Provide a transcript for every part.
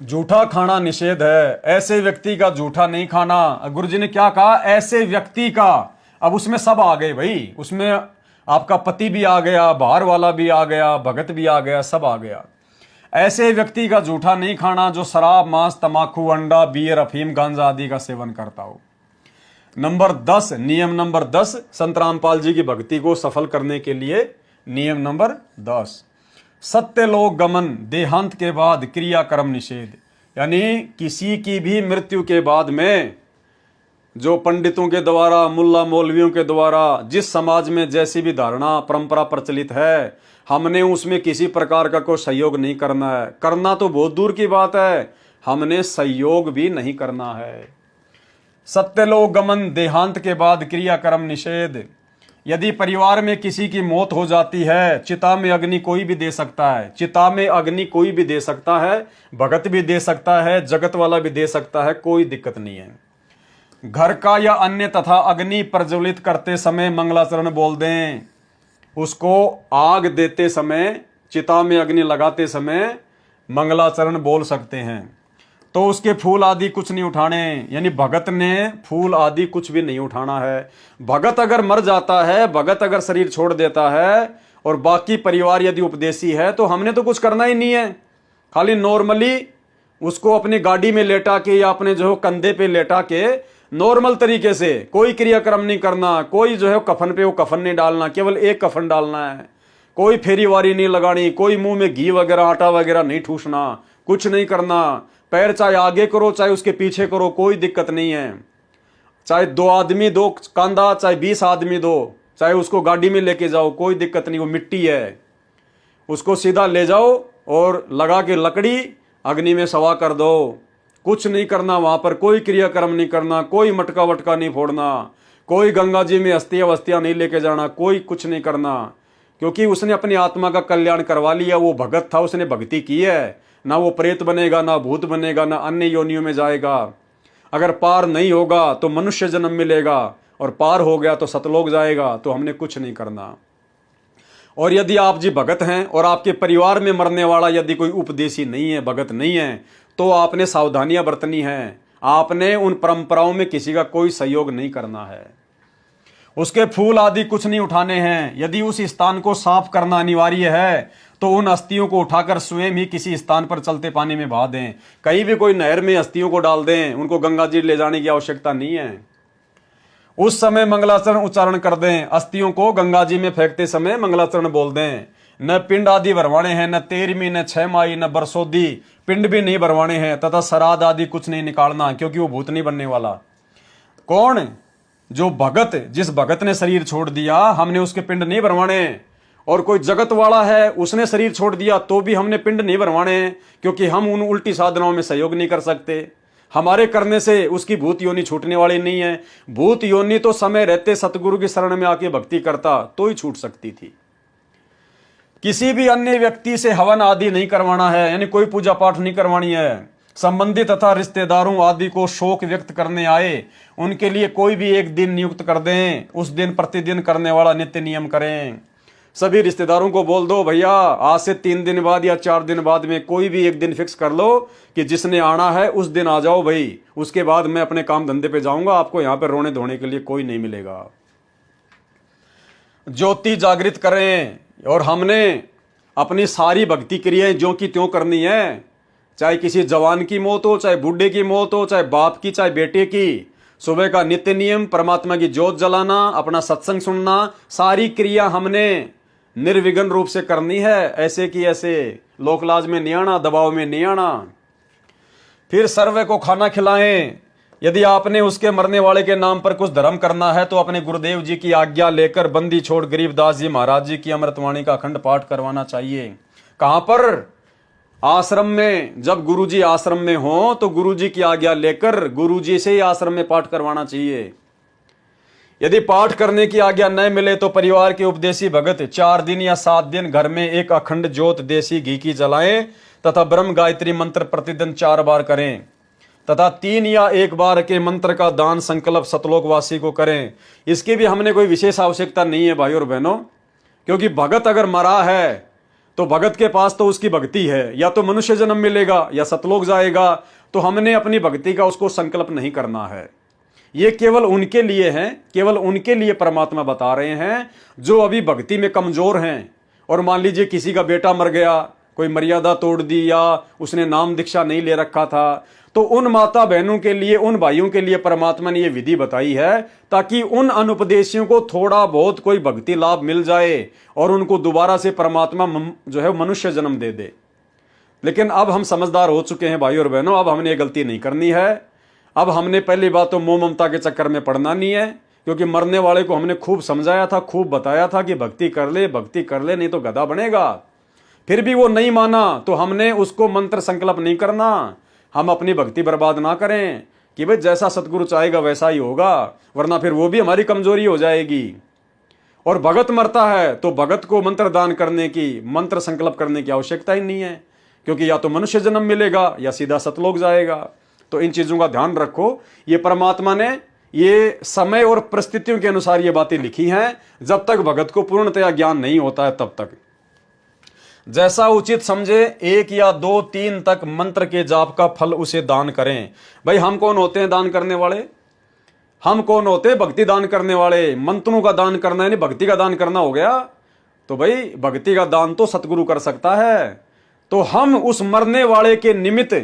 जूठा खाना निषेध है, ऐसे व्यक्ति का जूठा नहीं खाना। गुरुजी ने क्या कहा? ऐसे व्यक्ति का। अब उसमें सब आ गए भाई, उसमें आपका पति भी आ गया, बाहर वाला भी आ गया, भगत भी आ गया, सब आ गया। ऐसे व्यक्ति का जूठा नहीं खाना जो शराब, मांस, तमाकू, अंडा, बियर, अफीम, गांजा आदि का सेवन करता हो। नंबर 10, नियम नंबर 10, संत रामपाल जी की भक्ति को सफल करने के लिए नियम नंबर 10, सत्यलोक गमन, देहांत के बाद क्रियाकर्म निषेध। यानी किसी की भी मृत्यु के बाद में जो पंडितों के द्वारा, मुल्ला मौलवियों के द्वारा जिस समाज में जैसी भी धारणा परंपरा प्रचलित है, हमने उसमें किसी प्रकार का कोई सहयोग नहीं करना है। करना तो बहुत दूर की बात है, हमने सहयोग भी नहीं करना है। सत्यलोक गमन, देहांत के बाद क्रियाकर्म निषेध। यदि परिवार में किसी की मौत हो जाती है, चिता में अग्नि कोई भी दे सकता है, चिता में अग्नि कोई भी दे सकता है, भगत भी दे सकता है, जगत वाला भी दे सकता है, कोई दिक्कत नहीं है। घर का या अन्य तथा अग्नि प्रज्वलित करते समय मंगलाचरण बोल दें। उसको आग देते समय, चिता में अग्नि लगाते समय मंगलाचरण बोल सकते हैं। तो उसके फूल आदि कुछ नहीं उठाने, यानी भगत ने फूल आदि कुछ भी नहीं उठाना है। भगत अगर मर जाता है, भगत अगर शरीर छोड़ देता है और बाकी परिवार यदि उपदेशी है, तो हमने तो कुछ करना ही नहीं है। खाली नॉर्मली उसको अपनी गाड़ी में लेटा के या अपने जो कंधे पे लेटा के नॉर्मल तरीके से, कोई क्रियाक्रम नहीं करना, कोई जो है कफन पे वो कफन नहीं डालना, केवल एक कफन डालना है, कोई फेरी वारी नहीं लगानी, कोई मुंह में घी वगैरह आटा वगैरह नहीं ठूसना, कुछ नहीं करना। पैर चाहे आगे करो चाहे उसके पीछे करो, कोई दिक्कत नहीं है। चाहे 2 आदमी दो कंधा, चाहे 20 आदमी दो, चाहे उसको गाड़ी में लेके जाओ, कोई दिक्कत नहीं। वो मिट्टी है, उसको सीधा ले जाओ और लगा के लकड़ी अग्नि में सवा कर दो। कुछ नहीं करना, वहां पर कोई क्रियाक्रम नहीं करना, कोई मटका वटका नहीं फोड़ना, कोई गंगा जी में अस्थियां वस्तियां नहीं लेके जाना, कोई कुछ नहीं करना। क्योंकि उसने अपनी आत्मा का कल्याण करवा लिया। वो भगत था, उसने भक्ति की है। ना वो प्रेत बनेगा, ना भूत बनेगा, ना अन्य योनियों में जाएगा। अगर पार नहीं होगा तो मनुष्य जन्म मिलेगा, और पार हो गया तो सतलोक जाएगा। तो हमने कुछ नहीं करना। और यदि आप जी भगत हैं और आपके परिवार में मरने वाला यदि कोई उपदेशी नहीं है, भगत नहीं है, तो आपने सावधानियां बरतनी है। आपने उन परंपराओं में किसी का कोई सहयोग नहीं करना है। उसके फूल आदि कुछ नहीं उठाने हैं। यदि उस स्थान को साफ करना अनिवार्य है, तो उन अस्थियों को उठाकर स्वयं ही किसी स्थान पर चलते पानी में बहा दें। कहीं भी कोई नहर में अस्थियों को डाल दें, उनको गंगा जी ले जाने की आवश्यकता नहीं है। उस समय मंगलाचरण उच्चारण कर दें। अस्थियों को गंगा जी में फेंकते समय मंगलाचरण बोल दें। न पिंड आदि भरवाने हैं, न 13वीं, न 6 माही, न बरसोदी, पिंड भी नहीं भरवाने हैं, तथा श्राद्ध आदि कुछ नहीं निकालना, क्योंकि वो भूत नहीं बनने वाला। कौन? जो भगत, जिस भगत ने शरीर छोड़ दिया, हमने उसके पिंड नहीं भरवाने। और कोई जगत वाला है, उसने शरीर छोड़ दिया, तो भी हमने पिंड नहीं भरवाने, क्योंकि हम उन उल्टी साधनाओं में सहयोग नहीं कर सकते। हमारे करने से उसकी भूत योनि छूटने वाली नहीं है। भूत योनि तो समय रहते सतगुरु की शरण में आके भक्ति करता तो ही छूट सकती थी। किसी भी अन्य व्यक्ति से हवन आदि नहीं करवाना है, यानी कोई पूजा पाठ नहीं करवानी है। संबंधी तथा रिश्तेदारों आदि को शोक व्यक्त करने आए, उनके लिए कोई भी एक दिन नियुक्त कर दें। उस दिन प्रतिदिन करने वाला नित्य नियम करें। सभी रिश्तेदारों को बोल दो, भैया आज से 3 दिन बाद या 4 दिन बाद में कोई भी एक दिन फिक्स कर लो कि जिसने आना है उस दिन आ जाओ भाई। उसके बाद मैं अपने काम धंधे पे जाऊंगा, आपको यहां पर रोने धोने के लिए कोई नहीं मिलेगा। ज्योति जागृत करें। और हमने अपनी सारी भक्ति क्रियाएं ज्यों की त्यों करनी है। चाहे किसी जवान की मौत हो, चाहे बूढ़े की मौत हो, चाहे बाप की, चाहे बेटे की। सुबह का नित्य नियम, परमात्मा की ज्योत जलाना, अपना सत्संग सुनना, सारी क्रिया हमने निर्विघ्न रूप से करनी है। ऐसे की ऐसे लोकलाज में नहीं आना, दबाव में नहीं आना। फिर सर्वे को खाना खिलाएं। यदि आपने उसके मरने वाले के नाम पर कुछ धर्म करना है, तो अपने गुरुदेव जी की आज्ञा लेकर बंदी छोड़ गरीबदास जी महाराज जी की अमृतवाणी का अखंड पाठ करवाना चाहिए। कहां पर? आश्रम में। जब गुरुजी आश्रम में हो तो गुरुजी की आज्ञा लेकर गुरुजी से ही आश्रम में पाठ करवाना चाहिए। यदि पाठ करने की आज्ञा न मिले तो परिवार के उपदेशी भगत 4 दिन या 7 दिन घर में एक अखंड ज्योत देसी घी की जलाएं तथा ब्रह्म गायत्री मंत्र प्रतिदिन 4 बार करें तथा 3 या 1 बार के मंत्र का दान संकल्प सतलोकवासी को करें। इसकी भी हमने कोई विशेष आवश्यकता नहीं है भाई और बहनों, क्योंकि भगत अगर मरा है तो भगत के पास तो उसकी भक्ति है, या तो मनुष्य जन्म मिलेगा या सतलोक जाएगा। तो हमने अपनी भक्ति का उसको संकल्प नहीं करना है। ये केवल उनके लिए है, केवल उनके लिए परमात्मा बता रहे हैं जो अभी भक्ति में कमजोर हैं। और मान लीजिए किसी का बेटा मर गया, कोई मर्यादा तोड़ दी, या उसने नाम दीक्षा नहीं ले रखा था, तो उन माता बहनों के लिए, उन भाइयों के लिए परमात्मा ने यह विधि बताई है ताकि उन अनुपदेशियों को थोड़ा बहुत कोई भक्ति लाभ मिल जाए और उनको दोबारा से परमात्मा जो है मनुष्य जन्म दे दे। लेकिन अब हम समझदार हो चुके हैं भाई और बहनों, अब हमने ये गलती नहीं करनी है। अब हमने पहली बात तो मोह ममता के चक्कर में पड़ना नहीं है, क्योंकि मरने वाले को हमने खूब समझाया था, खूब बताया था कि भक्ति कर ले, भक्ति कर ले, नहीं तो गधा बनेगा। फिर भी वो नहीं माना तो हमने उसको मंत्र संकल्प नहीं करना। हम अपनी भक्ति बर्बाद ना करें कि भाई जैसा सतगुरु चाहेगा वैसा ही होगा, वरना फिर वो भी हमारी कमजोरी हो जाएगी। और भगत मरता है तो भगत को मंत्र दान करने की, मंत्र संकल्प करने की आवश्यकता ही नहीं है, क्योंकि या तो मनुष्य जन्म मिलेगा या सीधा सतलोक जाएगा। तो इन चीजों का ध्यान रखो। ये परमात्मा ने ये समय और परिस्थितियों के अनुसार ये बातें लिखी हैं। जब तक भगत को पूर्णतया ज्ञान नहीं होता है तब तक जैसा उचित समझे 1 या 2 3 तक मंत्र के जाप का फल उसे दान करें। भाई हम कौन होते हैं दान करने वाले? हम कौन होते हैं भक्ति दान करने वाले? मंत्रों का दान करना यानी भक्ति का दान करना हो गया। तो भाई भक्ति का दान तो सतगुरु कर सकता है। तो हम उस मरने वाले के निमित्त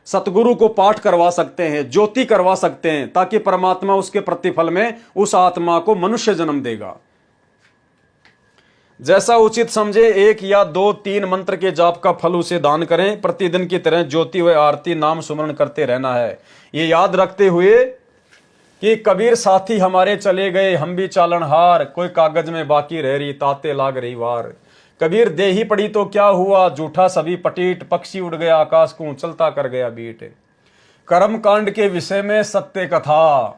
सतगुरु को पाठ करवा सकते हैं, ज्योति करवा सकते हैं, ताकि परमात्मा उसके प्रतिफल में उस आत्मा को मनुष्य जन्म देगा। जैसा उचित समझे 1 या 2 3 मंत्र के जाप का फल उसे दान करें। प्रतिदिन की तरह ज्योति व आरती नाम सुमरण करते रहना है। ये याद रखते हुए कि कबीर साथी हमारे चले गए, हम भी चालनहार, कोई कागज में बाकी रह रही, ताते लाग रही वार। कबीर दे ही पड़ी तो क्या हुआ, झूठा सभी पटीट, पक्षी उड़ गया आकाश को चलता कर गया बीट। कर्म कांड के विषय में सत्य कथा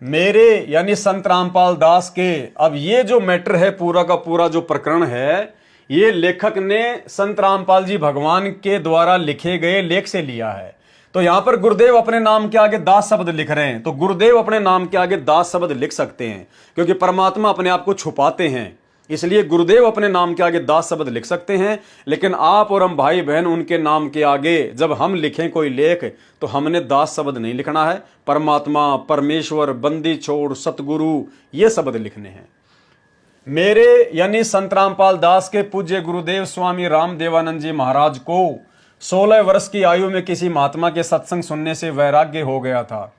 मेरे यानी संत रामपाल दास के। अब ये जो मैटर है, पूरा का पूरा जो प्रकरण है, ये लेखक ने संत रामपाल जी भगवान के द्वारा लिखे गए लेख से लिया है। तो यहां पर गुरुदेव अपने नाम के आगे दास शब्द लिख रहे हैं, तो गुरुदेव अपने नाम के आगे दास शब्द लिख सकते हैं, क्योंकि परमात्मा अपने आप को छुपाते हैं, इसलिए गुरुदेव अपने नाम के आगे दास शब्द लिख सकते हैं। लेकिन आप और हम भाई बहन उनके नाम के आगे जब हम लिखें कोई लेख, तो हमने दास शब्द नहीं लिखना है। परमात्मा, परमेश्वर, बंदी छोड़, सतगुरु, ये शब्द लिखने हैं। मेरे यानी संत रामपाल दास के पूज्य गुरुदेव स्वामी रामदेवानंद जी महाराज को 16 वर्ष की आयु में किसी महात्मा के सत्संग सुनने से वैराग्य हो गया था।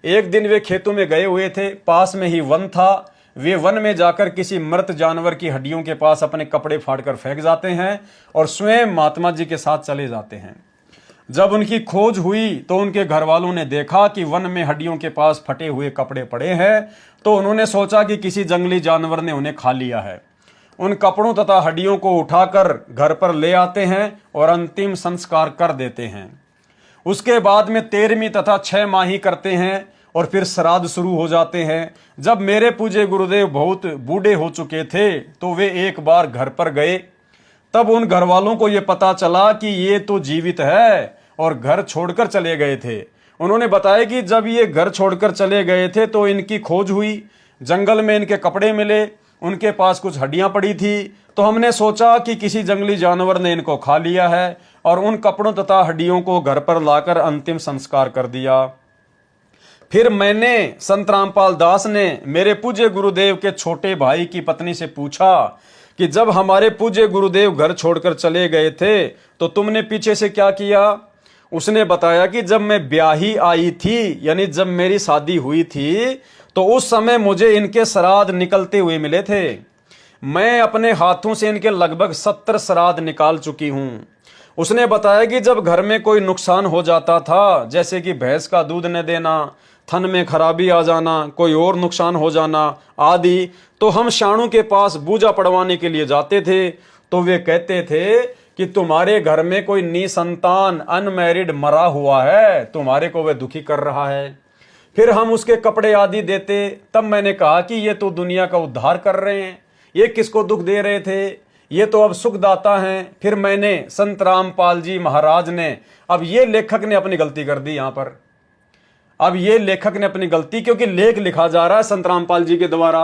एक दिन वे खेतों में गए हुए थे, पास में ही वन था। वे वन में जाकर किसी मृत जानवर की हड्डियों के पास अपने कपड़े फाड़कर फेंक जाते हैं और स्वयं महात्मा जी के साथ चले जाते हैं। जब उनकी खोज हुई तो उनके घर वालों ने देखा कि वन में हड्डियों के पास फटे हुए कपड़े पड़े हैं, तो उन्होंने सोचा कि किसी जंगली जानवर ने उन्हें खा लिया है। उन कपड़ों तथा हड्डियों को उठाकर घर पर ले आते हैं और अंतिम संस्कार कर देते हैं। उसके बाद में 13वीं तथा 6 माही करते हैं और फिर श्राद्ध शुरू हो जाते हैं। जब मेरे पूज्य गुरुदेव बहुत बूढ़े हो चुके थे तो वे एक बार घर पर गए। तब उन घर वालों को यह पता चला कि ये तो जीवित है और घर छोड़कर चले गए थे। उन्होंने बताया कि जब ये घर छोड़कर चले गए थे तो इनकी खोज हुई, जंगल में इनके कपड़े मिले, उनके पास कुछ हड्डियां पड़ी थी। तो हमने सोचा कि किसी जंगली जानवर ने इनको खा लिया है और उन कपड़ों तथा हड्डियों को घर पर लाकर अंतिम संस्कार कर दिया। फिर मैंने, संत रामपाल दास ने, मेरे पूज्य गुरुदेव के छोटे भाई की पत्नी से पूछा कि जब हमारे पूज्य गुरुदेव घर छोड़कर चले गए थे तो तुमने पीछे से क्या किया? उसने बताया कि जब मैं ब्याही आई थी, यानी जब मेरी शादी हुई थी, तो उस समय मुझे इनके श्राद्ध निकलते हुए मिले थे। मैं अपने हाथों से इनके लगभग 70 श्राद्ध निकाल चुकी हूं। उसने बताया कि जब घर में कोई नुकसान हो जाता था, जैसे कि भैंस का दूध न देना, थन में खराबी आ जाना, कोई और नुकसान हो जाना आदि, तो हम शाणू के पास बूझा पड़वाने के लिए जाते थे। तो वे कहते थे कि तुम्हारे घर में कोई निसंतान अनमैरिड मरा हुआ है, तुम्हारे को वह दुखी कर रहा है। फिर हम उसके कपड़े आदि देते। तब मैंने कहा कि ये तो दुनिया का उद्धार कर रहे हैं, ये किसको दुख दे रहे थे, ये तो अब सुखदाता हैं। फिर मैंने, संत रामपाल जी महाराज ने, अब ये लेखक ने अपनी गलती कर दी। यहां पर अब ये लेखक ने अपनी गलती, क्योंकि लेख लिखा जा रहा है संत रामपाल जी के द्वारा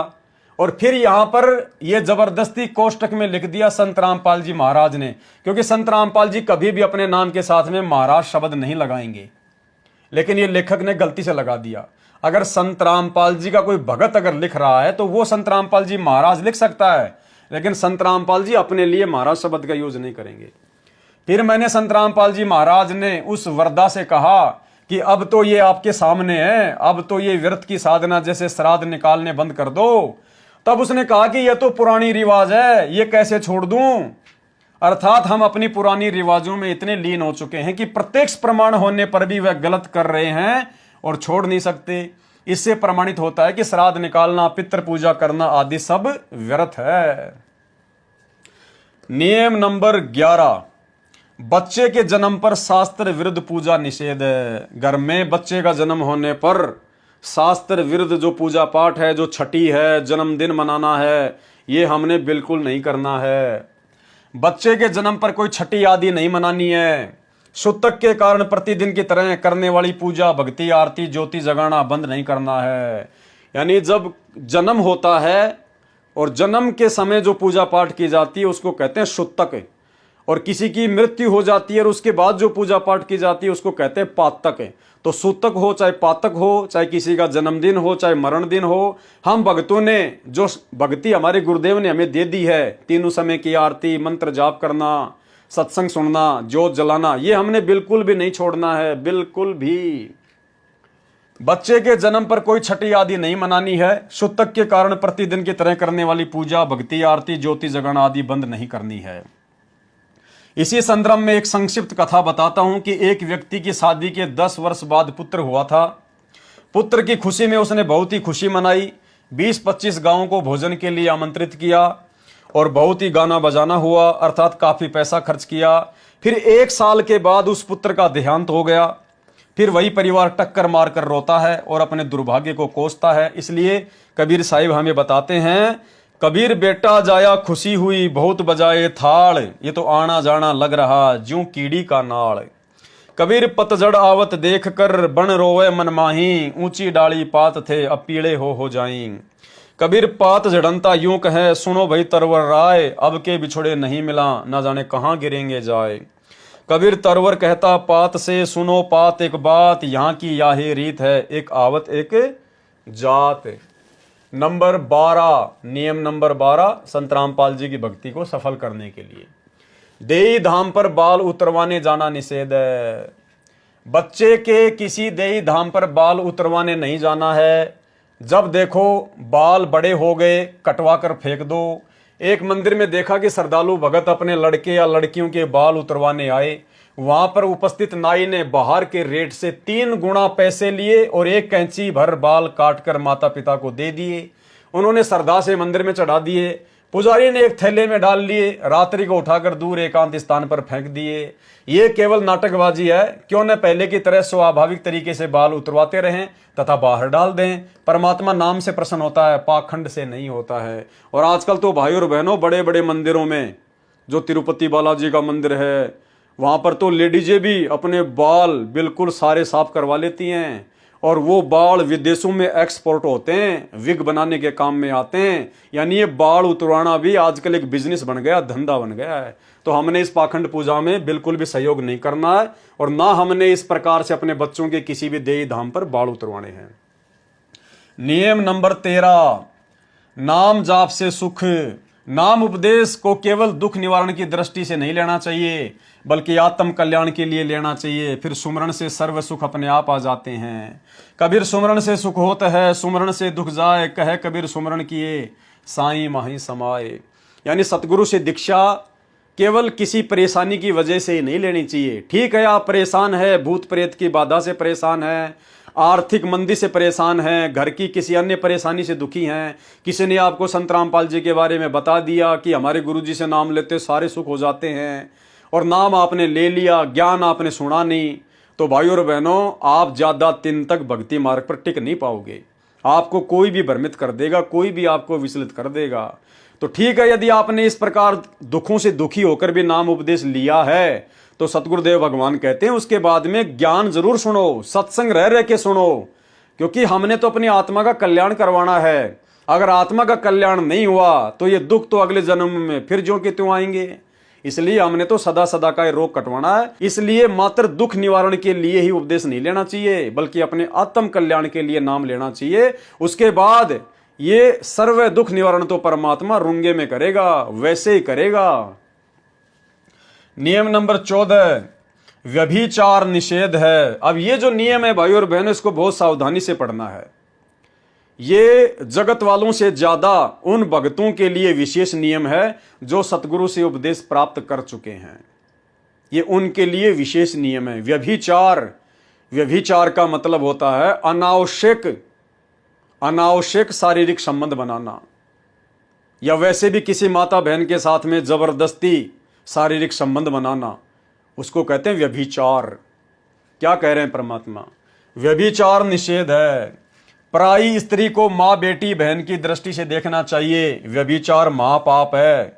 और फिर यहां पर यह जबरदस्ती कोष्टक में लिख दिया संत रामपाल जी महाराज ने, क्योंकि संत रामपाल जी कभी भी अपने नाम के साथ में महाराज शब्द नहीं लगाएंगे, लेकिन ये लेखक ने गलती से लगा दिया। अगर संत रामपाल जी का कोई भगत अगर लिख रहा है तो वो संत रामपाल जी महाराज लिख सकता है, लेकिन संत रामपाल जी अपने लिए महाराज शब्द का यूज नहीं करेंगे। फिर मैंने संत रामपाल जी महाराज ने उस वरदा से कहा कि अब तो ये आपके सामने है, अब तो ये व्रत की साधना जैसे श्राद्ध निकालने बंद कर दो। तब उसने कहा कि यह तो पुरानी रिवाज है, ये कैसे छोड़ दूं। अर्थात हम अपनी पुरानी रिवाजों में इतने लीन हो चुके हैं कि प्रत्यक्ष प्रमाण होने पर भी वह गलत कर रहे हैं और छोड़ नहीं सकते। इससे प्रमाणित होता है कि श्राद्ध निकालना, पितृ पूजा करना आदि सब व्यर्थ है। नियम नंबर 11, बच्चे के जन्म पर शास्त्र विरुद्ध पूजा निषेध है। घर में बच्चे का जन्म होने पर शास्त्र विरुद्ध जो पूजा पाठ है, जो छठी है, जन्मदिन मनाना है, ये हमने बिल्कुल नहीं करना है। बच्चे के जन्म पर कोई छठी आदि नहीं मनानी है। सूतक के कारण प्रतिदिन की तरह करने वाली पूजा, भक्ति, आरती, ज्योति जगाना बंद नहीं करना है। यानी जब जन्म होता है और जन्म के समय जो पूजा पाठ की जाती है उसको कहते हैं सूतक, और किसी की मृत्यु हो जाती है और उसके बाद जो पूजा पाठ की जाती है उसको कहते हैं पातक। तो सूतक हो चाहे पातक हो, चाहे किसी का जन्मदिन हो, चाहे मरण दिन हो, हम भक्तों ने जो भक्ति हमारे गुरुदेव ने हमें दे दी है, तीनों समय की आरती, मंत्र जाप करना, सत्संग सुनना, ज्योत जलाना, ये हमने बिल्कुल भी नहीं छोड़ना है, बिल्कुल भी। बच्चे के जन्म पर कोई छठी आदि नहीं मनानी है। सूतक के कारण प्रतिदिन की तरह करने वाली पूजा, भक्ति, आरती, ज्योति जगाना आदि बंद नहीं करनी है। इसी संदर्भ में एक संक्षिप्त कथा बताता हूं कि एक व्यक्ति की शादी के 10 वर्ष बाद पुत्र हुआ था। पुत्र की खुशी में उसने बहुत ही खुशी मनाई, 20-25 गांवों को भोजन के लिए आमंत्रित किया और बहुत ही गाना बजाना हुआ, अर्थात काफी पैसा खर्च किया। फिर 1 साल के बाद उस पुत्र का देहांत हो गया। फिर वही परिवार टक्कर मारकर रोता है और अपने दुर्भाग्य को कोसता है। इसलिए कबीर साहिब हमें बताते हैं, कबीर बेटा जाया खुशी हुई, बहुत बजाए थाल, ये तो आना जाना लग रहा ज्यों कीड़ी का नाल। कबीर पतझड़ आवत देख कर बन रोवे मन माही, ऊंची डाली पात थे अब पीले हो जाई। कबीर पात झड़नता यूं कहे, सुनो भाई तरवर राय, अब के बिछड़े नहीं मिला, ना जाने कहां गिरेंगे जाए। कबीर तरवर कहता पात से, सुनो पात एक बात, यहाँ की याही रीत है, एक आवत एक जात। नंबर 12, नियम नंबर 12, संत रामपाल जी की भक्ति को सफल करने के लिए देई धाम पर बाल उतरवाने जाना निषेध है। बच्चे के किसी देई धाम पर बाल उतरवाने नहीं जाना है। जब देखो बाल बड़े हो गए कटवा कर फेंक दो। एक मंदिर में देखा कि श्रद्धालु भगत अपने लड़के या लड़कियों के बाल उतरवाने आए। वहां पर उपस्थित नाई ने बाहर के रेट से 3 गुना पैसे लिए और 1 कैंची भर बाल काटकर माता पिता को दे दिए। उन्होंने श्रद्धा से मंदिर में चढ़ा दिए। पुजारी ने एक थैले में डाल लिए, रात्रि को उठाकर दूर एकांत स्थान पर फेंक दिए। ये केवल नाटकबाजी है। क्यों न पहले की तरह स्वाभाविक तरीके से बाल उतरवाते रहें तथा बाहर डाल दें। परमात्मा नाम से प्रसन्न होता है, पाखंड से नहीं होता है। और आजकल तो भाई और बहनों, बड़े बड़े मंदिरों में, जो तिरुपति बालाजी का मंदिर है, वहां पर तो लेडीजें भी अपने बाल बिल्कुल सारे साफ करवा लेती हैं और वो बाल विदेशों में एक्सपोर्ट होते हैं, विग बनाने के काम में आते हैं। यानी ये बाल उतरवाना भी आजकल एक बिजनेस बन गया, धंधा बन गया है। तो हमने इस पाखंड पूजा में बिल्कुल भी सहयोग नहीं करना है और ना हमने इस प्रकार से अपने बच्चों के किसी भी देवी धाम पर बाल उतरवाने हैं। नियम नंबर 13, नाम जाप से सुख। नाम उपदेश को केवल दुख निवारण की दृष्टि से नहीं लेना चाहिए, बल्कि आत्म कल्याण के लिए लेना चाहिए। फिर सुमरण से सर्व सुख अपने आप आ जाते हैं। कबीर सुमरण से सुख होता है, सुमरण से दुख जाए, कहे कबीर सुमरण किए साईं माही समाए। यानी सतगुरु से दीक्षा केवल किसी परेशानी की वजह से ही नहीं लेनी चाहिए। ठीक है, आप परेशान है, भूत प्रेत की बाधा से परेशान है, आर्थिक मंदी से परेशान है, घर की किसी अन्य परेशानी से दुखी हैं, किसी ने आपको संत रामपाल जी के बारे में बता दिया कि हमारे गुरुजी से नाम लेते सारे सुख हो जाते हैं, और नाम आपने ले लिया, ज्ञान आपने सुना नहीं, तो भाई और बहनों, आप ज़्यादा दिन तक भक्ति मार्ग पर टिक नहीं पाओगे। आपको कोई भी भ्रमित कर देगा, कोई भी आपको विचलित कर देगा। तो ठीक है, यदि आपने इस प्रकार दुखों से दुखी होकर भी नाम उपदेश लिया है, तो सतगुरुदेव भगवान कहते हैं उसके बाद में ज्ञान जरूर सुनो, सत्संग रह रह के सुनो, क्योंकि हमने तो अपनी आत्मा का कल्याण करवाना है। अगर आत्मा का कल्याण नहीं हुआ तो ये दुख तो अगले जन्म में फिर ज्यों के त्यों आएंगे। इसलिए हमने तो सदा सदा का ये रोग कटवाना है। इसलिए मात्र दुख निवारण के लिए ही उपदेश नहीं लेना चाहिए, बल्कि अपने आत्म कल्याण के लिए नाम लेना चाहिए। उसके बाद ये सर्व दुख निवारण तो परमात्मा रुंगे में करेगा, वैसे ही करेगा। नियम नंबर 14, व्यभिचार निषेध है। अब ये जो नियम है भाई और बहनों, इसको बहुत सावधानी से पढ़ना है। ये जगत वालों से ज्यादा उन भक्तों के लिए विशेष नियम है जो सतगुरु से उपदेश प्राप्त कर चुके हैं। ये उनके लिए विशेष नियम है। व्यभिचार, व्यभिचार का मतलब होता है अनावश्यक शारीरिक संबंध बनाना, या वैसे भी किसी माता बहन के साथ में जबरदस्ती शारीरिक संबंध बनाना, उसको कहते हैं व्यभिचार। क्या कह रहे हैं परमात्मा? व्यभिचार निषेध है। पराई स्त्री को माँ बेटी बहन की दृष्टि से देखना चाहिए, व्यभिचार महापाप है।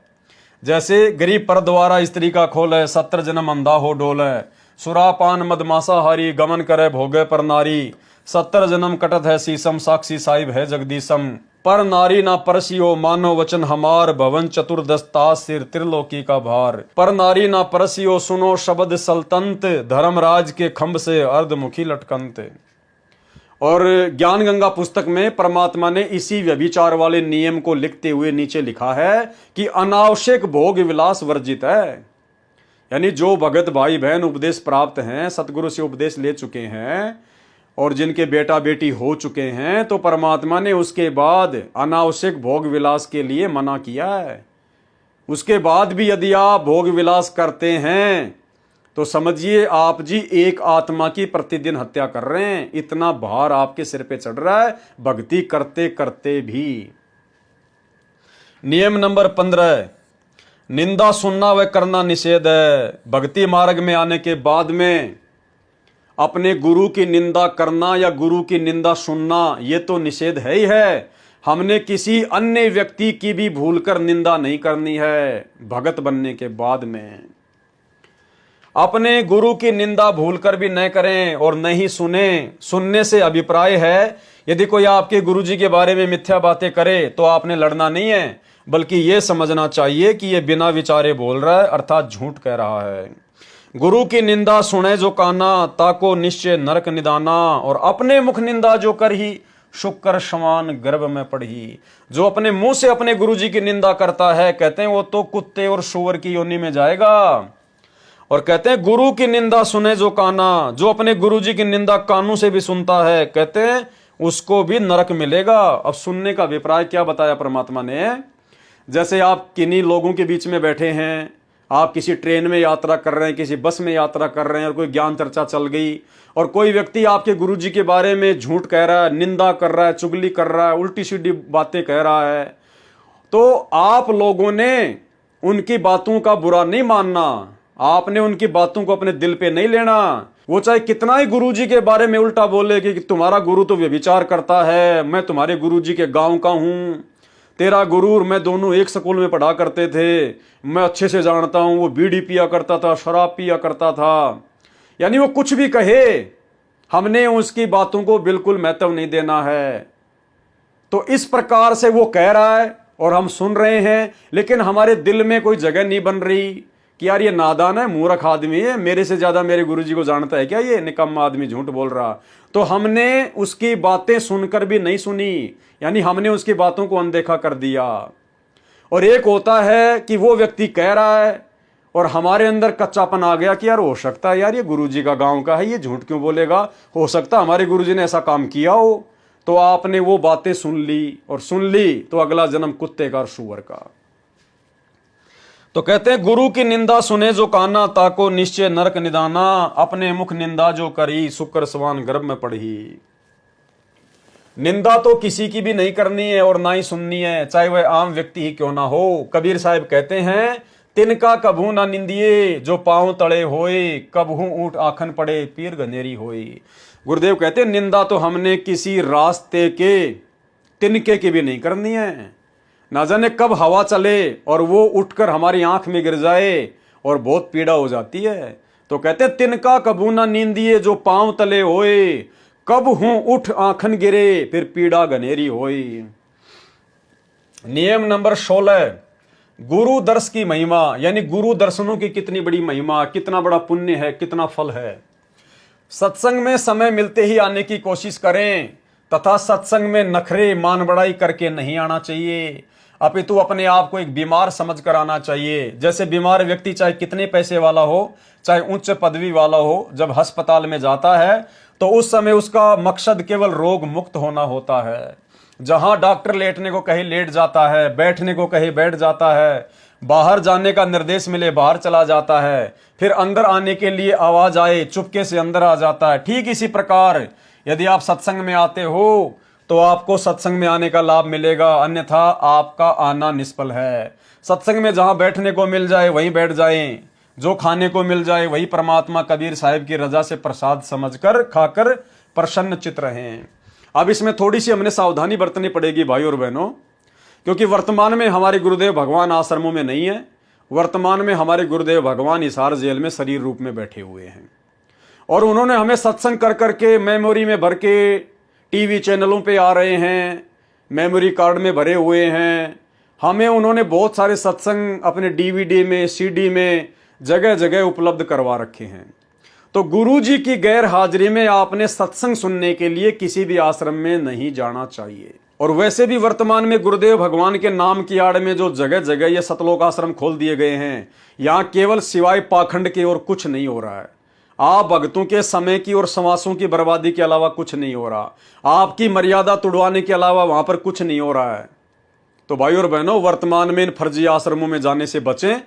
जैसे गरीब पर द्वारा स्त्री का खोल है, 70 जन्म अंधा हो डोल है। सुरापान मदमासाहारी गमन करे भोगे पर नारी, 70 जन्म कटत है शीशम, साक्षी साहिब है जगदीशम। पर नारी ना परसियो मानो वचन हमार, भवन चतुर्दस्ता सिर त्रिलोकी का भार। पर नारी ना परसियो सुनो शब्द सल्तंत, धर्मराज के खंभ से अर्धमुखी लटकंत। और ज्ञान गंगा पुस्तक में परमात्मा ने इसी व्यभिचार वाले नियम को लिखते हुए नीचे लिखा है कि अनावश्यक भोग विलास वर्जित है। यानी जो भगत भाई बहन उपदेश प्राप्त हैं, सतगुरु से उपदेश ले चुके हैं और जिनके बेटा बेटी हो चुके हैं, तो परमात्मा ने उसके बाद अनावश्यक भोग विलास के लिए मना किया है। उसके बाद भी यदि आप भोग विलास करते हैं तो समझिए आप जी एक आत्मा की प्रतिदिन हत्या कर रहे हैं। इतना भार आपके सिर पे चढ़ रहा है भक्ति करते करते भी। नियम नंबर 15, निंदा सुनना व करना निषेध है। भक्ति मार्ग में आने के बाद में अपने गुरु की निंदा करना या गुरु की निंदा सुनना, ये तो निषेध है ही है। हमने किसी अन्य व्यक्ति की भी भूलकर निंदा नहीं करनी है भगत बनने के बाद में। अपने गुरु की निंदा भूलकर भी न करें और नहीं सुने। सुनने से अभिप्राय है यदि कोई आपके गुरु जी के बारे में मिथ्या बातें करे तो आपने लड़ना नहीं है, बल्कि यह समझना चाहिए कि यह बिना विचारे बोल रहा है, अर्थात झूठ कह रहा है। गुरु की निंदा सुने जो काना, ताको निश्चय नरक निदाना। और अपने मुख निंदा जो कर ही, शुक्र समान गर्भ में पढ़ी। जो अपने मुंह से अपने गुरु जी की निंदा करता है, कहते हैं वो तो कुत्ते और सुअर की योनि में जाएगा। और कहते हैं गुरु की निंदा सुने जो काना, जो अपने गुरु जी की निंदा कानों से भी सुनता है, कहते हैं उसको भी नरक मिलेगा। अब सुनने का अभिप्राय क्या बताया परमात्मा ने? जैसे आप किन्हीं लोगों के बीच में बैठे हैं, आप किसी ट्रेन में यात्रा कर रहे हैं, किसी बस में यात्रा कर रहे हैं और कोई ज्ञान चर्चा चल गई और कोई व्यक्ति आपके गुरु जी के बारे में झूठ कह रहा है, निंदा कर रहा है, चुगली कर रहा है, उल्टी सीधी बातें कह रहा है, तो आप लोगों ने उनकी बातों का बुरा नहीं मानना, आपने उनकी बातों को अपने दिल पे नहीं लेना। वो चाहे कितना ही गुरुजी के बारे में उल्टा बोले कि तुम्हारा गुरु तो व्यभिचार करता है, मैं तुम्हारे गुरुजी के गांव का हूं, तेरा गुरु और मैं दोनों एक स्कूल में पढ़ा करते थे, मैं अच्छे से जानता हूं, वो बीड़ी पिया करता था, शराब पिया करता था, यानी वो कुछ भी कहे, हमने उसकी बातों को बिल्कुल महत्व नहीं देना है। तो इस प्रकार से वो कह रहा है और हम सुन रहे हैं, लेकिन हमारे दिल में कोई जगह नहीं बन रही कि यार ये नादान है, मूर्ख आदमी है, मेरे से ज्यादा मेरे गुरुजी को जानता है क्या, ये निकम्मा आदमी झूठ बोल रहा। तो हमने उसकी बातें सुनकर भी नहीं सुनी, यानी हमने उसकी बातों को अनदेखा कर दिया। और एक होता है कि वो व्यक्ति कह रहा है और हमारे अंदर कच्चापन आ गया कि यार हो सकता है यार ये गुरुजी का गांव का है, ये झूठ क्यों बोलेगा, हो सकता है हमारे गुरुजी ने ऐसा काम किया हो। तो आपने वो बातें सुन ली और सुन ली तो अगला जन्म कुत्ते का और सूअर का। तो कहते हैं गुरु की निंदा सुने जो काना, ताको निश्चय नरक निदाना। अपने मुख निंदा जो करी, शुक्र समान गर्भ में पढ़ी। निंदा तो किसी की भी नहीं करनी है और ना ही सुननी है, चाहे वह आम व्यक्ति ही क्यों ना हो। कबीर साहब कहते हैं तिनका कभू ना निंदिए, जो पांव तड़े होए, कबहू ऊंट आखन पड़े, पीर गनेरी होए। गुरुदेव कहते हैं निंदा तो हमने किसी रास्ते के तिनके की भी नहीं करनी है। ना जाने कब हवा चले और वो उठकर हमारी आंख में गिर जाए और बहुत पीड़ा हो जाती है। तो कहते हैं तिनका कबू ना नींदिए, जो पांव तले होए, कब हूं उठ आंखन गिरे, फिर पीड़ा गनेरी होई। नियम नंबर 16, गुरु दर्श की महिमा, यानी गुरु दर्शनों की कितनी बड़ी महिमा, कितना बड़ा पुण्य है, कितना फल है। सत्संग में समय मिलते ही आने की कोशिश करें तथा सत्संग में नखरे मान बढ़ाई करके नहीं आना चाहिए, अपितु अपने आप को एक बीमार समझ कर आना चाहिए। जैसे बीमार व्यक्ति चाहे कितने पैसे वाला हो, चाहे उच्च पदवी वाला हो, जब अस्पताल में जाता है तो उस समय उसका मकसद केवल रोग मुक्त होना होता है। जहां डॉक्टर लेटने को कहे लेट जाता है, बैठने को कहे बैठ जाता है, बाहर जाने का निर्देश मिले बाहर चला जाता है, फिर अंदर आने के लिए आवाज आए चुपके से अंदर आ जाता है। ठीक इसी प्रकार यदि आप सत्संग में आते हो तो आपको सत्संग में आने का लाभ मिलेगा, अन्यथा आपका आना निष्फल है। सत्संग में जहां बैठने को मिल जाए वहीं बैठ जाएं, जो खाने को मिल जाए वही परमात्मा कबीर साहिब की रजा से प्रसाद समझकर खाकर प्रसन्न चित रहें। अब इसमें थोड़ी सी हमने सावधानी बरतनी पड़ेगी भाई और बहनों, क्योंकि वर्तमान में हमारे गुरुदेव भगवान आश्रमों में नहीं है। वर्तमान में हमारे गुरुदेव भगवान हिसार जेल में शरीर रूप में बैठे हुए हैं और उन्होंने हमें सत्संग कर करके मेमोरी में भर के टीवी चैनलों पे आ रहे हैं, मेमोरी कार्ड में भरे हुए हैं। हमें उन्होंने बहुत सारे सत्संग अपने डीवीडी में, सीडी में जगह जगह उपलब्ध करवा रखे हैं। तो गुरु जी की गैर हाजिरी में आपने सत्संग सुनने के लिए किसी भी आश्रम में नहीं जाना चाहिए। और वैसे भी वर्तमान में गुरुदेव भगवान के नाम की आड़ में जो जगह जगह ये सतलोक आश्रम खोल दिए गए हैं, यहाँ केवल सिवाय पाखंड के और कुछ नहीं हो रहा है। आप भक्तों के समय की और समासों की बर्बादी के अलावा कुछ नहीं हो रहा, आपकी मर्यादा तुड़वाने के अलावा वहां पर कुछ नहीं हो रहा है। तो भाई और बहनों, वर्तमान में इन फर्जी आश्रमों में जाने से बचें।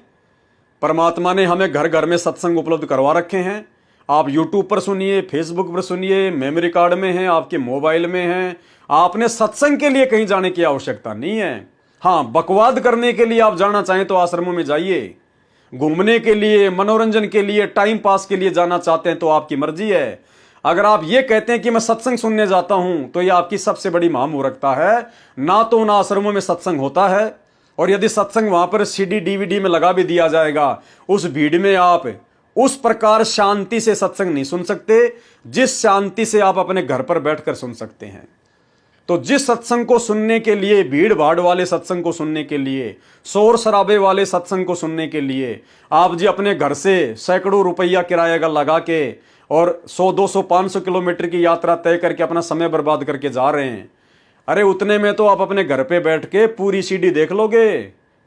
परमात्मा ने हमें घर घर में सत्संग उपलब्ध करवा रखे हैं। आप यूट्यूब पर सुनिए, फेसबुक पर सुनिए, मेमोरी कार्ड में है, आपके मोबाइल में है। आपने सत्संग के लिए कहीं जाने की आवश्यकता नहीं है। हाँ, बकवाद करने के लिए आप जाना चाहें तो आश्रमों में जाइए, घूमने के लिए, मनोरंजन के लिए, टाइम पास के लिए जाना चाहते हैं तो आपकी मर्जी है। अगर आप ये कहते हैं कि मैं सत्संग सुनने जाता हूं तो ये आपकी सबसे बड़ी महामूर्खता है। ना तो उन आश्रमों में सत्संग होता है, और यदि सत्संग वहां पर सीडी डीवीडी में लगा भी दिया जाएगा, उस भीड़ में आप उस प्रकार शांति से सत्संग नहीं सुन सकते जिस शांति से आप अपने घर पर बैठकर सुन सकते हैं। तो जिस सत्संग को सुनने के लिए, भीड़ भाड़ वाले सत्संग को सुनने के लिए, शोर शराबे वाले सत्संग को सुनने के लिए आप जी अपने घर से सैकड़ों रुपया किराया का लगा के और 100, 200, 500 किलोमीटर की यात्रा तय करके अपना समय बर्बाद करके जा रहे हैं, अरे उतने में तो आप अपने घर पे बैठ के पूरी सीडी देख लोगे,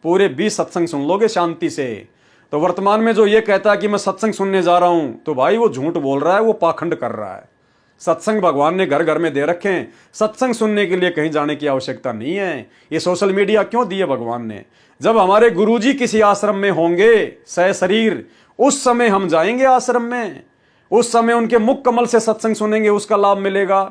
पूरे 20 सत्संग सुन लोगे शांति से। तो वर्तमान में जो ये कहता है कि मैं सत्संग सुनने जा रहा हूं, तो भाई वो झूठ बोल रहा है, वो पाखंड कर रहा है। सत्संग भगवान ने घर घर में दे रखे हैं, सत्संग सुनने के लिए कहीं जाने की आवश्यकता नहीं है। ये सोशल मीडिया क्यों दिए भगवान ने? जब हमारे गुरुजी किसी आश्रम में होंगे सह शरीर, उस समय हम जाएंगे आश्रम में, उस समय उनके मुख कमल से सत्संग सुनेंगे, उसका लाभ मिलेगा।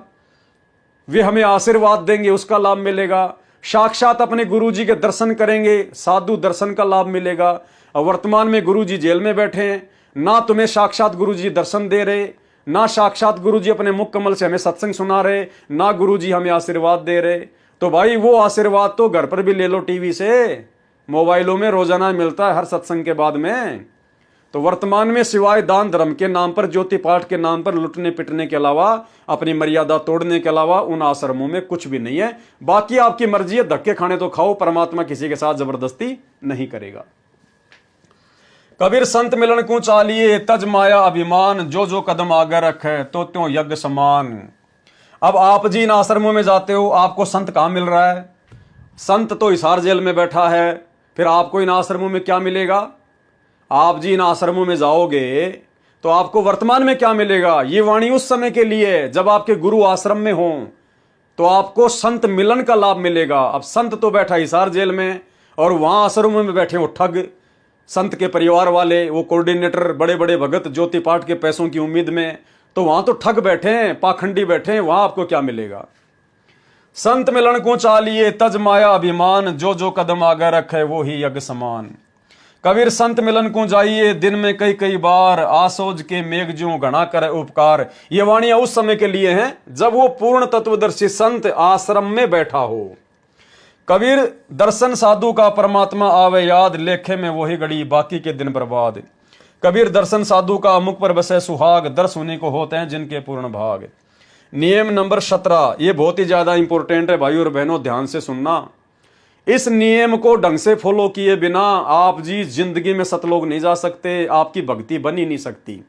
वे हमें आशीर्वाद देंगे, उसका लाभ मिलेगा। साक्षात अपने गुरुजी के दर्शन करेंगे, साधु दर्शन का लाभ मिलेगा। और वर्तमान में गुरुजी जेल में बैठे हैं, ना तुम्हें साक्षात गुरुजी दर्शन दे रहे, ना साक्षात गुरुजी अपने मुख कमल से हमें सत्संग सुना रहे, ना गुरुजी हमें आशीर्वाद दे रहे। तो भाई वो आशीर्वाद तो घर पर भी ले लो, टीवी से, मोबाइलों में रोजाना मिलता है हर सत्संग के बाद में। तो वर्तमान में सिवाय दान धर्म के नाम पर, ज्योति पाठ के नाम पर लुटने पिटने के अलावा, अपनी मर्यादा तोड़ने के अलावा उन आश्रमों में कुछ भी नहीं है। बाकी आपकी मर्जी है, धक्के खाने तो खाओ, परमात्मा किसी के साथ जबरदस्ती नहीं करेगा। कबीर संत मिलन को चालिए, तज माया अभिमान, जो जो कदम आगे रखे तो त्यों यज्ञ समान। अब आप जी इन आश्रमों में जाते हो, आपको संत कहां मिल रहा है? संत तो हिसार जेल में बैठा है, फिर आपको इन आश्रमों में क्या मिलेगा? आप जी इन आश्रमों में जाओगे तो आपको वर्तमान में क्या मिलेगा? ये वाणी उस समय के लिए जब आपके गुरु आश्रम में हों, तो आपको संत मिलन का लाभ मिलेगा। अब संत तो बैठा हिसार जेल में, और वहां आश्रमों में बैठे वो ठग, संत के परिवार वाले, वो कोऑर्डिनेटर, बड़े बड़े भगत ज्योति पाठ के पैसों की उम्मीद में, तो वहां तो ठग बैठे हैं, पाखंडी बैठे हैं, वहां आपको क्या मिलेगा? संत मिलन को चालिए, तज माया अभिमान, जो जो कदम आगे रखे वो ही यज्ञ समान। कबीर संत मिलन को जाइए, दिन में कई कई बार, आसोज के मेघ जो घना करे उपकार। ये वाणियां उस समय के लिए हैं जब वो पूर्ण तत्वदर्शी संत आश्रम में बैठा हो। कबीर दर्शन साधु का परमात्मा आवे याद, लेखे में वही घड़ी बाकी के दिन बर्बाद। कबीर दर्शन साधु का मुख पर बसे सुहाग, दर्श उन्हीं को होते हैं जिनके पूर्ण भाग। नियम नंबर 17, ये बहुत ही ज्यादा इंपॉर्टेंट है भाई और बहनों, ध्यान से सुनना। इस नियम को ढंग से फॉलो किए बिना आप जी जिंदगी में सतलोक नहीं जा सकते, आपकी भक्ति बन ही नहीं सकती।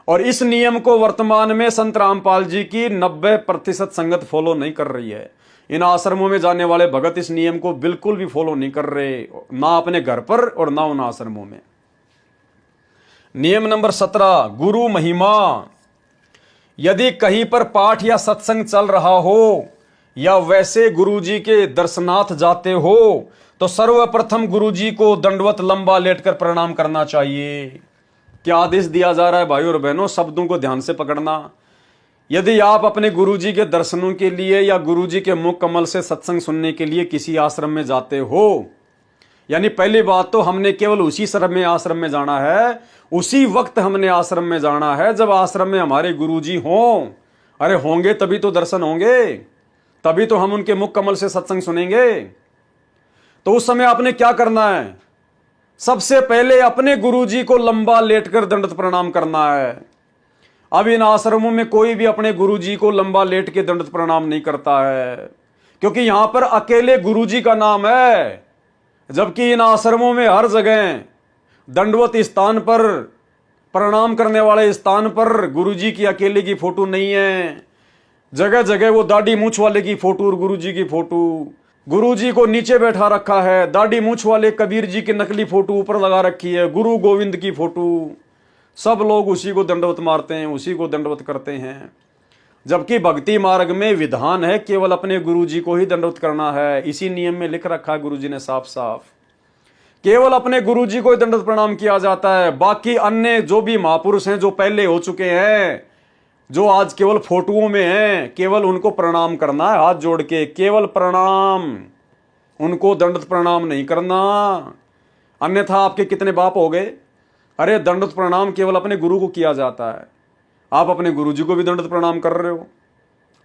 और इस नियम को वर्तमान में संत रामपाल जी की 90% संगत फॉलो नहीं कर रही है। इन आश्रमों में जाने वाले भगत इस नियम को बिल्कुल भी फॉलो नहीं कर रहे, ना अपने घर पर और ना उन आश्रमों में। नियम नंबर 17, गुरु महिमा। यदि कहीं पर पाठ या सत्संग चल रहा हो या वैसे गुरुजी के दर्शनार्थ जाते हो तो सर्वप्रथम गुरुजी को दंडवत लंबा लेटकर प्रणाम करना चाहिए। क्या आदेश दिया जा रहा है भाइयों और बहनों, शब्दों को ध्यान से पकड़ना। यदि आप अपने गुरुजी के दर्शनों के लिए या गुरुजी के मुख कमल से सत्संग सुनने के लिए किसी आश्रम में जाते हो, यानी पहली बात तो हमने केवल उसी आश्रम में जाना है, उसी वक्त हमने आश्रम में जाना है जब आश्रम में हमारे गुरुजी हों। अरे होंगे तभी तो दर्शन होंगे, तभी तो हम उनके मुख कमल से सत्संग सुनेंगे। तो उस समय आपने क्या करना है? सबसे पहले अपने गुरुजी को लंबा लेटकर दंडवत प्रणाम करना है। अब इन आश्रमों में कोई भी अपने गुरुजी को लंबा लेट के दंडवत प्रणाम नहीं करता है, क्योंकि यहां पर अकेले गुरुजी का नाम है, जबकि इन आश्रमों में हर जगह दंडवत स्थान पर, प्रणाम करने वाले स्थान पर गुरुजी की अकेले की फोटो नहीं है। जगह जगह वो दाढ़ी मूछ वाले की फोटो और गुरुजी की फोटो, गुरुजी को नीचे बैठा रखा है, दाढ़ी मूछ वाले कबीर जी की नकली फोटो ऊपर लगा रखी है, गुरु गोविंद की फोटो। सब लोग उसी को दंडवत मारते हैं, उसी को दंडवत करते हैं, जबकि भक्ति मार्ग में विधान है केवल अपने गुरुजी को ही दंडवत करना है। इसी नियम में लिख रखा है गुरुजी ने साफ साफ, केवल अपने गुरुजी को ही दंडवत प्रणाम किया जाता है। बाकी अन्य जो भी महापुरुष हैं, जो पहले हो चुके हैं, जो आज केवल फोटोओं में हैं, केवल उनको प्रणाम करना है हाथ जोड़ के, केवल प्रणाम, उनको दंडवत प्रणाम नहीं करना। अन्यथा आपके कितने बाप हो गए। अरे दंडवत प्रणाम केवल अपने गुरु को किया जाता है। आप अपने गुरुजी को भी दंडवत प्रणाम कर रहे हो,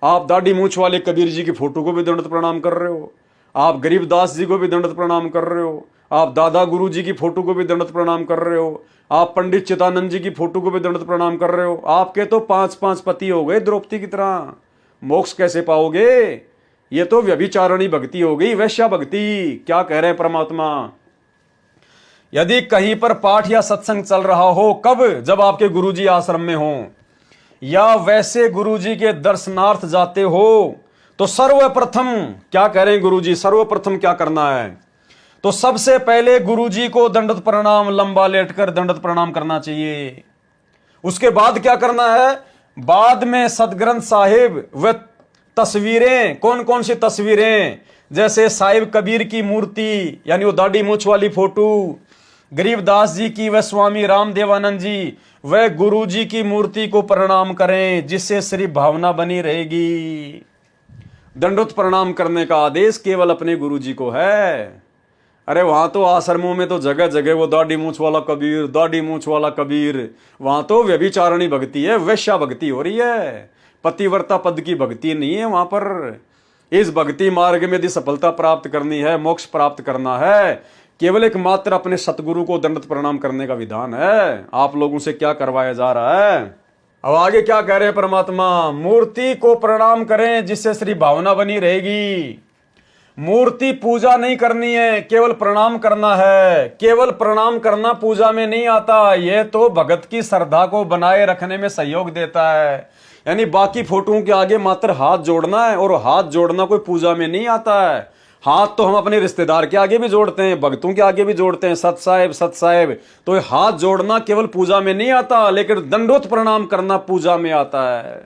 आप दाढ़ी मूछ वाले कबीर जी की फोटो को भी दंडवत प्रणाम कर रहे हो, आप गरीबदास जी को भी दंडवत प्रणाम कर रहे हो, आप दादा गुरु जी की फोटो को भी दंडवत प्रणाम कर रहे हो, आप पंडित चिदानंद जी की फोटो को भी दंडवत प्रणाम कर रहे हो। आपके तो 5-5 पति हो गए द्रौपदी की तरह, मोक्ष कैसे पाओगे? ये तो व्यभिचारणी भक्ति हो गई, वैश्या भक्ति। क्या कह रहे हैं परमात्मा? यदि कहीं पर पाठ या सत्संग चल रहा हो, कब? जब आपके गुरुजी आश्रम में हो या वैसे गुरुजी के दर्शनार्थ जाते हो तो सर्वप्रथम क्या कह रहे हैं गुरुजी? सर्वप्रथम क्या करना है? तो सबसे पहले गुरुजी को दंडवत प्रणाम लंबा लेटकर दंडवत प्रणाम करना चाहिए। उसके बाद क्या करना है? बाद में सदग्रंथ साहिब व तस्वीरें, कौन कौन सी तस्वीरें? जैसे साहिब कबीर की मूर्ति, यानी वो दाढ़ी मूछ वाली फोटो, गरीबदास जी की व स्वामी रामदेवानंद जी व गुरु जी की मूर्ति को प्रणाम करें, जिससे सिर्फ भावना बनी रहेगी। दंडवत प्रणाम करने का आदेश केवल अपने गुरु जी को है। अरे वहां तो आश्रमों में तो जगह जगह वो दाढ़ी मूछ वाला कबीर, दाढ़ी मूछ वाला कबीर, वहां तो व्यभिचारणी भक्ति है, वैश्या भक्ति हो रही है, पतिव्रता पद की भक्ति नहीं है वहां पर। इस भक्ति मार्ग में यदि सफलता प्राप्त करनी है, मोक्ष प्राप्त करना है, केवल एक मात्र अपने सतगुरु को दंडवत प्रणाम करने का विधान है। आप लोगों से क्या करवाया जा रहा है? अब आगे क्या कह रहे हैं परमात्मा? मूर्ति को प्रणाम करें जिससे श्री भावना बनी रहेगी। मूर्ति पूजा नहीं करनी है, केवल प्रणाम करना है। केवल प्रणाम करना पूजा में नहीं आता, यह तो भगत की श्रद्धा को बनाए रखने में सहयोग देता है। यानी बाकी फोटोओं के आगे मात्र हाथ जोड़ना है, और हाथ जोड़ना कोई पूजा में नहीं आता है। हाथ तो हम अपने रिश्तेदार के आगे भी जोड़ते हैं, भक्तों के आगे भी जोड़ते हैं, सत साहेब। तो ये हाथ जोड़ना केवल पूजा में नहीं आता, लेकिन दंडवत प्रणाम करना पूजा में आता है।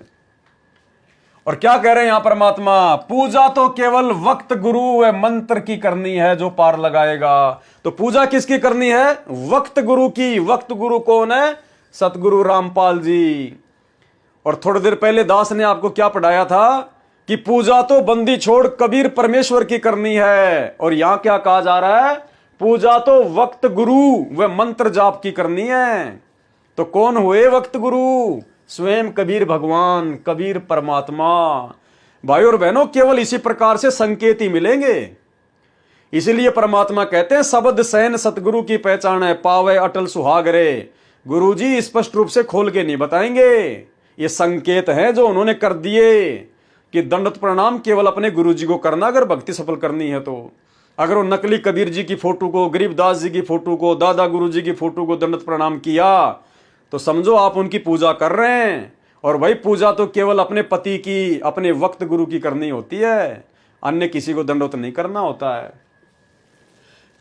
और क्या कह रहे हैं यहां परमात्मा? पूजा तो केवल वक्त गुरु व मंत्र की करनी है जो पार लगाएगा। तो पूजा किसकी करनी है? वक्त गुरु की। वक्त गुरु कौन है? सतगुरु रामपाल जी। और थोड़ी देर पहले दास ने आपको क्या पढ़ाया था कि पूजा तो बंदी छोड़ कबीर परमेश्वर की करनी है। और यहां क्या कहा जा रहा है? पूजा तो वक्त गुरु व मंत्र जाप की करनी है। तो कौन हुए वक्त गुरु? स्वयं कबीर भगवान, कबीर परमात्मा। भाई और बहनों, केवल इसी प्रकार से संकेत ही मिलेंगे। इसीलिए परमात्मा कहते हैं शब्द सैन सतगुरु की पहचान है, पावे अटल सुहागरे। गुरुजी स्पष्ट रूप से खोल के नहीं बताएंगे, ये संकेत हैं जो उन्होंने कर दिए कि दंडवत प्रणाम केवल अपने गुरुजी को करना अगर भक्ति सफल करनी है तो। अगर वो नकली कबीर जी की फोटो को, गरीबदास जी की फोटो को, दादा गुरु जी की फोटो को दंडवत प्रणाम किया तो समझो आप उनकी पूजा कर रहे हैं। और वही पूजा तो केवल अपने पति की, अपने वक्त गुरु की करनी होती है, अन्य किसी को दंडवत नहीं करना होता है।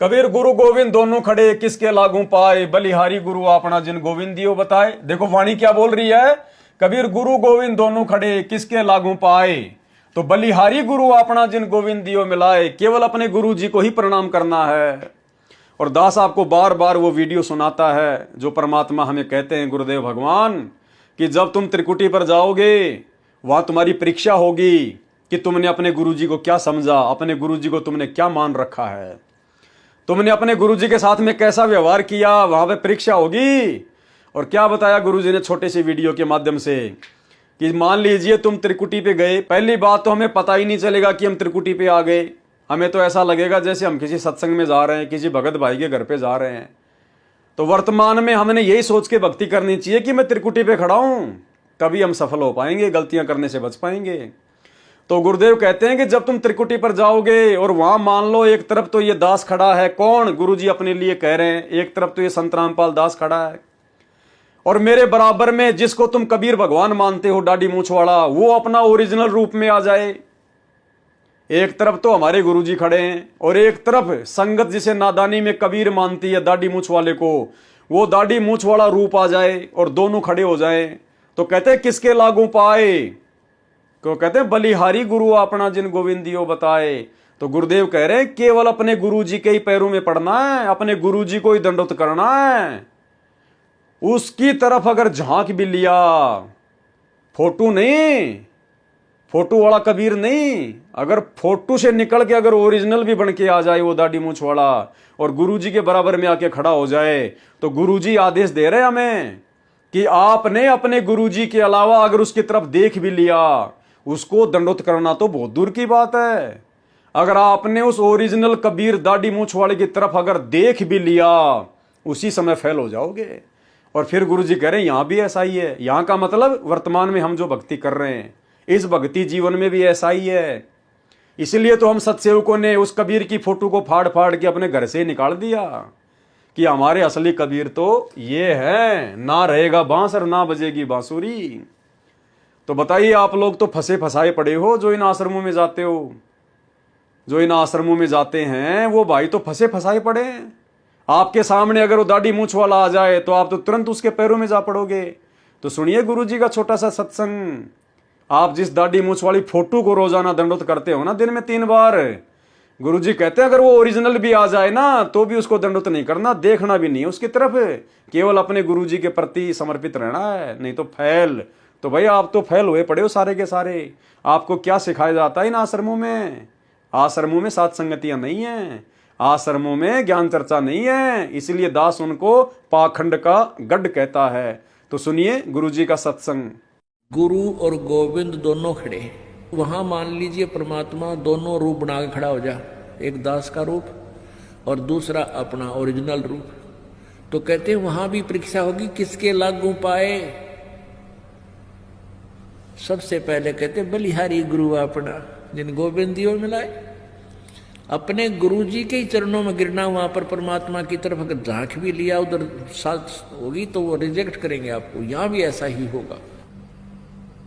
कबीर गुरु गोविंद दोनों खड़े किसके लागू पाए, बलिहारी गुरु अपना जिन गोविंद दियो बताए। देखो वाणी क्या बोल रही है, कबीर गुरु गोविंद दोनों खड़े किसके लागू पाए, तो बलिहारी गुरु अपना जिन गोविंद दियो मिलाए। केवल अपने गुरु जी को ही प्रणाम करना है। और दास आपको बार बार वो वीडियो सुनाता है जो परमात्मा हमें कहते हैं, गुरुदेव भगवान, कि जब तुम त्रिकुटी पर जाओगे वहां तुम्हारी परीक्षा होगी कि तुमने अपने गुरु जी को क्या समझा, अपने गुरु जी को तुमने क्या मान रखा है, तुमने अपने गुरु जी के साथ में कैसा व्यवहार किया, वहां पे परीक्षा होगी। और क्या बताया गुरु जी ने छोटे से वीडियो के माध्यम से, कि मान लीजिए तुम त्रिकुटी पे गए, पहली बात तो हमें पता ही नहीं चलेगा कि हम त्रिकुटी पे आ गए। हमें तो ऐसा लगेगा जैसे हम किसी सत्संग में जा रहे हैं, किसी भगत भाई के घर पे जा रहे हैं। तो वर्तमान में हमने यही सोच के भक्ति करनी चाहिए कि मैं त्रिकुटी पे खड़ा हूं, तभी हम सफल हो पाएंगे, गलतियां करने से बच पाएंगे। तो गुरुदेव कहते हैं कि जब तुम त्रिकुटी पर जाओगे और वहां मान लो एक तरफ तो ये दास खड़ा है, कौन, गुरुजी अपने लिए कह रहे हैं, एक तरफ तो ये संत रामपाल दास खड़ा है, और मेरे बराबर में जिसको तुम कबीर भगवान मानते हो, दाढ़ी मूछ वाला, वो अपना ओरिजिनल रूप में आ जाए। एक तरफ तो हमारे गुरुजी खड़े हैं और एक तरफ संगत जिसे नादानी में कबीर मानती है दाढ़ी मूछ वाले को, वो दाढ़ी मूछ वाला रूप आ जाए और दोनों खड़े हो जाए। तो कहते हैं किसके लागू पाए, तो कहते हैं बलिहारी गुरु अपना जिन गोविंद दियो बताए। तो गुरुदेव कह रहे हैं केवल अपने गुरुजी के ही पैरों में पड़ना है, अपने गुरुजी को ही दंडवत करना है। उसकी तरफ अगर झांक भी लिया, फोटो नहीं, फोटो वाला कबीर नहीं, अगर फोटो से निकल के अगर ओरिजिनल भी बन के आ जाए वो दाढ़ी मूछ वाला और गुरुजी के बराबर में आके खड़ा हो जाए, तो गुरुजी आदेश दे रहे हमें कि आपने अपने गुरुजी के अलावा अगर उसकी तरफ देख भी लिया, उसको दंडवत करना तो बहुत दूर की बात है। अगर आपने उस ओरिजिनल कबीर दाढ़ी मूछ वाले की तरफ अगर देख भी लिया, उसी समय फेल हो जाओगे। और फिर गुरुजी कह रहे हैं यहां भी ऐसा ही है। यहां का मतलब वर्तमान में हम जो भक्ति कर रहे हैं, इस भक्ति जीवन में भी ऐसा ही है। इसलिए तो हम सत्सेवकों ने उस कबीर की फोटो को फाड़ फाड़ के अपने घर से निकाल दिया कि हमारे असली कबीर तो ये है, ना रहेगा बांस और ना बजेगी बांसुरी। तो बताइए आप लोग तो फंसे फंसाए पड़े हो जो इन आश्रमों में जाते हो, जो इन आश्रमों में जाते हैं वो भाई तो फंसे फंसाए पड़े हैं। आपके सामने अगर वो दाढ़ी मूछ वाला आ जाए तो आप तो तुरंत उसके पैरों में जा पड़ोगे। तो सुनिए गुरुजी का छोटा सा सत्संग, आप जिस दाढ़ी मूछ वाली फोटो को रोजाना दंडवत करते हो ना दिन में 3 बार, गुरुजी कहते हैं अगर वो ओरिजिनल भी आ जाए ना तो भी उसको दंडवत नहीं करना, देखना भी नहीं उसकी तरफ, केवल अपने गुरुजी के प्रति समर्पित रहना है, नहीं तो फेल। तो भाई आप तो फेल हुए पड़े हो सारे के सारे। आपको क्या सिखाया जाता है इन आश्रमों में? आश्रमों में साथ संगतियां नहीं है, आश्रमों में ज्ञान चर्चा नहीं है, इसलिए दास उनको पाखंड का गढ़ कहता है। तो सुनिए गुरुजी का सत्संग। गुरु और गोविंद दोनों खड़े, वहां मान लीजिए परमात्मा दोनों रूप बना के खड़ा हो जा, एक दास का रूप और दूसरा अपना ओरिजिनल रूप। तो कहते हैं वहां भी परीक्षा होगी किसके लागू पाए। सबसे पहले कहते बलिहारी गुरु अपना जिन गोविंद दियो मिलाए। अपने गुरुजी के ही चरणों में गिरना, वहां पर परमात्मा की तरफ अगर झांक भी लिया उधर साथ होगी तो वो रिजेक्ट करेंगे आपको। यहां भी ऐसा ही होगा।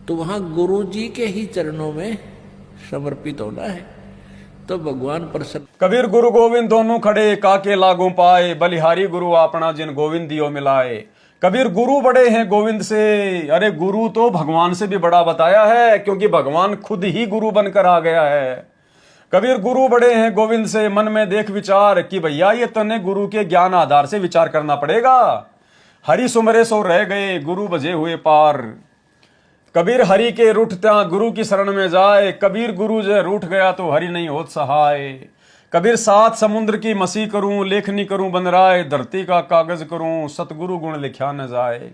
तो वहां गुरुजी के ही चरणों में समर्पित होना है तो भगवान प्रसन्न। कबीर गुरु गोविंद दोनों खड़े काके लागू पाए, बलिहारी गुरु अपना जिन गोविंद दियो मिलाए। कबीर गुरु बड़े हैं गोविंद से। अरे गुरु तो भगवान से भी बड़ा बताया है, क्योंकि भगवान खुद ही गुरु बनकर आ गया है। कबीर गुरु बड़े हैं गोविंद से, मन में देख विचार कि भैया ये तने गुरु के ज्ञान आधार से विचार करना पड़ेगा। हरि सुमरे सो रह गए, गुरु बजे हुए पार। कबीर हरि के रूठत्या गुरु की शरण में जाए, कबीर गुरु जे रूठ गया तो हरि नहीं होत सहाय। कबीर 7 समुद्र की मसी करूं, लेखनी करूं बन राय, धरती का कागज करूं, सतगुरु गुण लिखा न जाए।